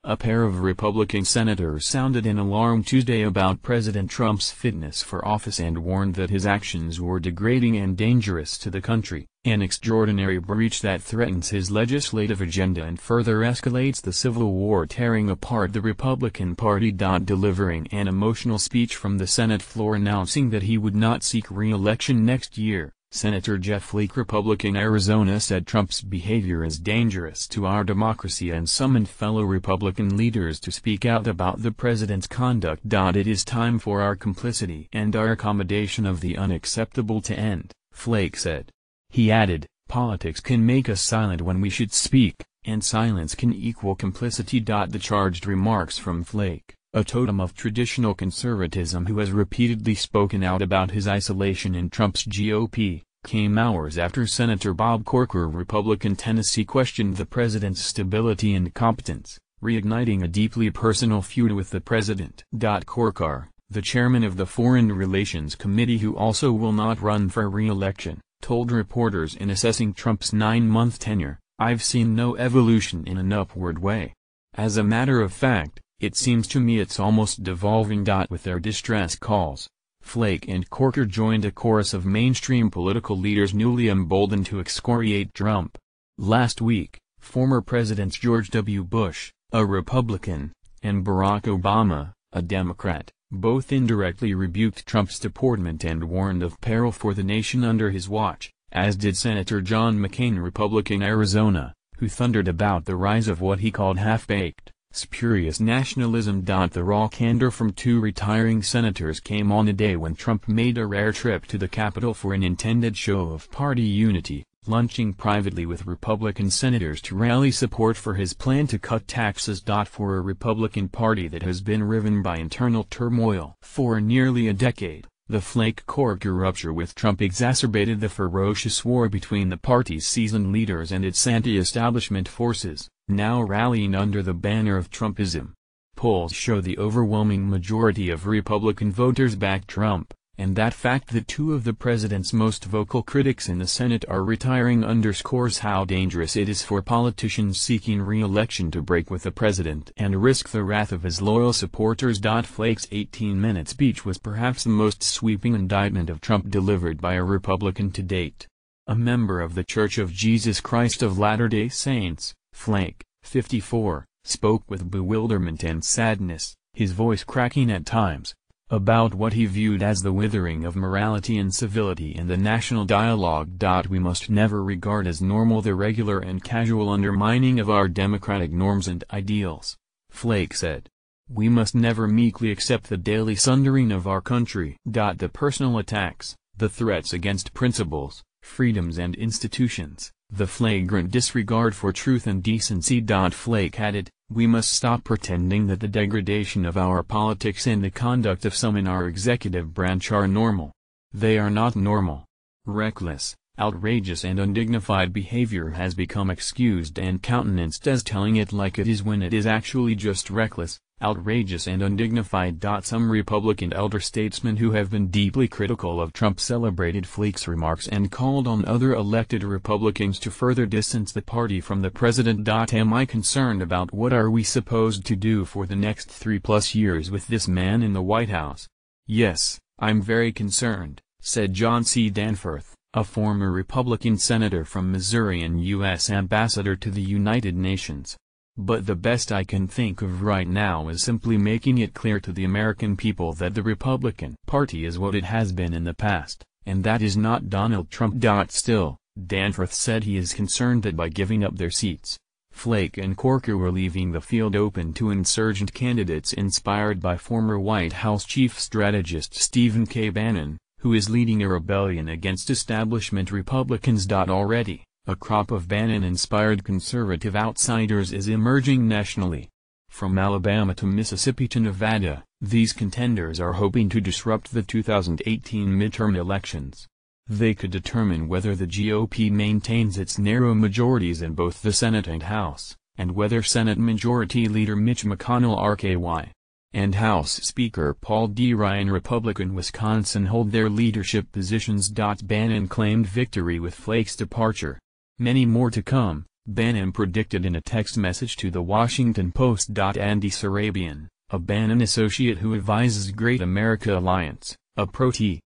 A pair of Republican senators sounded an alarm Tuesday about President Trump's fitness for office and warned that his actions were degrading and dangerous to the country, an extraordinary breach that threatens his legislative agenda and further escalates the civil war tearing apart the Republican Party. Delivering an emotional speech from the Senate floor announcing that he would not seek re-election next year, Senator Jeff Flake, Republican Arizona, said Trump's behavior is dangerous to our democracy and summoned fellow Republican leaders to speak out about the president's conduct. It is time for our complicity and our accommodation of the unacceptable to end, Flake said. He added, politics can make us silent when we should speak, and silence can equal complicity. The charged remarks from Flake, a totem of traditional conservatism who has repeatedly spoken out about his isolation in Trump's GOP, came hours after Senator Bob Corker, Republican Tennessee, questioned the president's stability and competence, reigniting a deeply personal feud with the president. Corker, the chairman of the Foreign Relations Committee who also will not run for re-election, told reporters in assessing Trump's 9-month tenure, "I've seen no evolution in an upward way. As a matter of fact, it seems to me it's almost devolving." With their distress calls, Flake and Corker joined a chorus of mainstream political leaders newly emboldened to excoriate Trump. Last week, former Presidents George W. Bush, a Republican, and Barack Obama, a Democrat, both indirectly rebuked Trump's deportment and warned of peril for the nation under his watch, as did Senator John McCain, Republican Arizona, who thundered about the rise of what he called half-baked, spurious nationalism. The raw candor from two retiring senators came on a day when Trump made a rare trip to the Capitol for an intended show of party unity, lunching privately with Republican senators to rally support for his plan to cut taxes. For a Republican Party that has been riven by internal turmoil for nearly a decade, the Flake-Corker rupture with Trump exacerbated the ferocious war between the party's seasoned leaders and its anti-establishment forces, now rallying under the banner of Trumpism. Polls show the overwhelming majority of Republican voters back Trump, and that fact that two of the president's most vocal critics in the Senate are retiring underscores how dangerous it is for politicians seeking re-election to break with the president and risk the wrath of his loyal supporters. Flake's 18-minute speech was perhaps the most sweeping indictment of Trump delivered by a Republican to date. A member of the Church of Jesus Christ of Latter-day Saints, Flake, 54, spoke with bewilderment and sadness, his voice cracking at times, about what he viewed as the withering of morality and civility in the national dialogue. We must never regard as normal the regular and casual undermining of our democratic norms and ideals, Flake said. We must never meekly accept the daily sundering of our country. The personal attacks, the threats against principles, freedoms and institutions, the flagrant disregard for truth and decency. Flake added, we must stop pretending that the degradation of our politics and the conduct of some in our executive branch are normal. They are not normal. Reckless, outrageous and undignified behavior has become excused and countenanced as telling it like it is when it is actually just reckless, outrageous and undignified. Some Republican elder statesmen who have been deeply critical of Trump celebrated Flake's remarks and called on other elected Republicans to further distance the party from the president. Am I concerned about what are we supposed to do for the next 3+ years with this man in the White House? Yes, I'm very concerned, said John C. Danforth, a former Republican senator from Missouri and U.S. ambassador to the United Nations. But the best I can think of right now is simply making it clear to the American people that the Republican Party is what it has been in the past, and that is not Donald Trump. Still, Danforth said he is concerned that by giving up their seats, Flake and Corker were leaving the field open to insurgent candidates inspired by former White House chief strategist Stephen K. Bannon, who is leading a rebellion against establishment Republicans. Already, a crop of Bannon-inspired conservative outsiders is emerging nationally. From Alabama to Mississippi to Nevada, these contenders are hoping to disrupt the 2018 midterm elections. They could determine whether the GOP maintains its narrow majorities in both the Senate and House, and whether Senate Majority Leader Mitch McConnell RKY and House Speaker Paul D. Ryan Republican Wisconsin hold their leadership positions. Bannon claimed victory with Flake's departure. Many more to come, Bannon predicted in a text message to The Washington Post. Andy Sarabian, a Bannon associate who advises Great America Alliance, a pro-T.